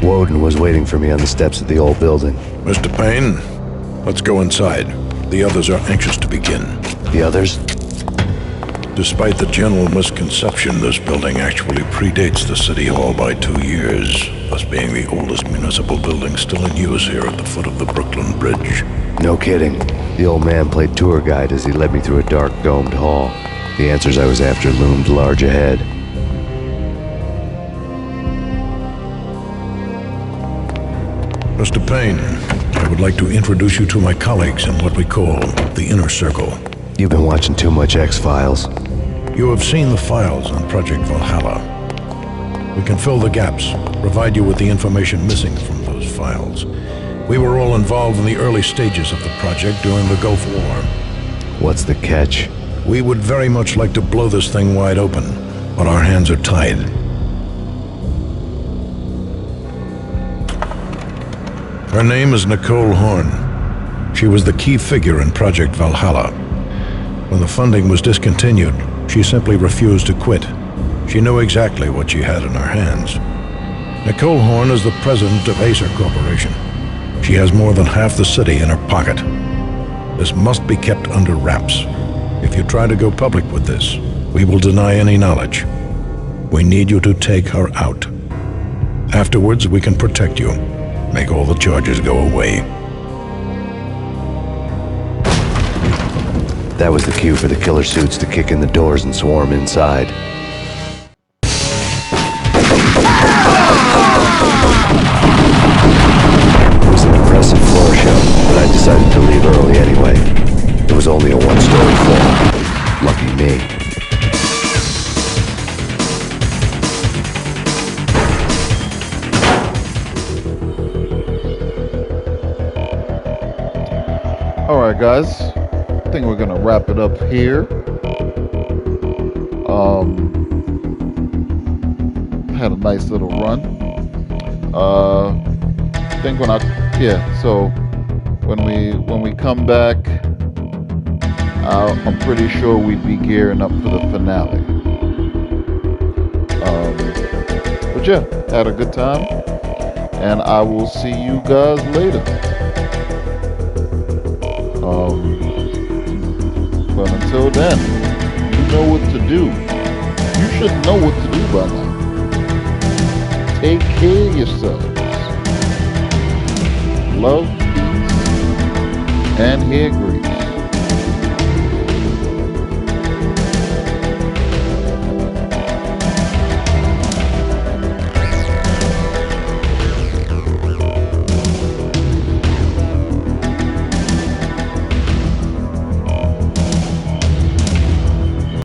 Woden was waiting for me on the steps of the old building. Mr. Payne, let's go inside. The others are anxious to begin. The others? Despite the general misconception, this building actually predates the City Hall by 2 years, thus being the oldest municipal building still in use here at the foot of the Brooklyn Bridge. No kidding. The old man played tour guide as he led me through a dark, domed hall. The answers I was after loomed large ahead. Mr. Payne, I would like to introduce you to my colleagues in what we call the Inner Circle. You've been watching too much X-Files. You have seen the files on Project Valhalla. We can fill the gaps, provide you with the information missing from those files. We were all involved in the early stages of the project during the Gulf War. What's the catch? We would very much like to blow this thing wide open, but our hands are tied. Her name is Nicole Horn. She was the key figure in Project Valhalla. When the funding was discontinued, she simply refused to quit. She knew exactly what she had in her hands. Nicole Horn is the president of Acer Corporation. She has more than half the city in her pocket. This must be kept under wraps. If you try to go public with this, we will deny any knowledge. We need you to take her out. Afterwards, we can protect you. Make all the charges go away. That was the cue for the killer suits to kick in the doors and swarm inside. It was an impressive floor show, but I decided to leave early anyway. It was only a one-story floor. Lucky me. Alright guys, I think we're gonna wrap it up here. Had a nice little run. I think so when we come back, I'm pretty sure we'd be gearing up for the finale. But yeah, had a good time, and I will see you guys later. But until then, you know what to do. You should know what to do by now. Take care of yourselves. Love, peace, and hair grease.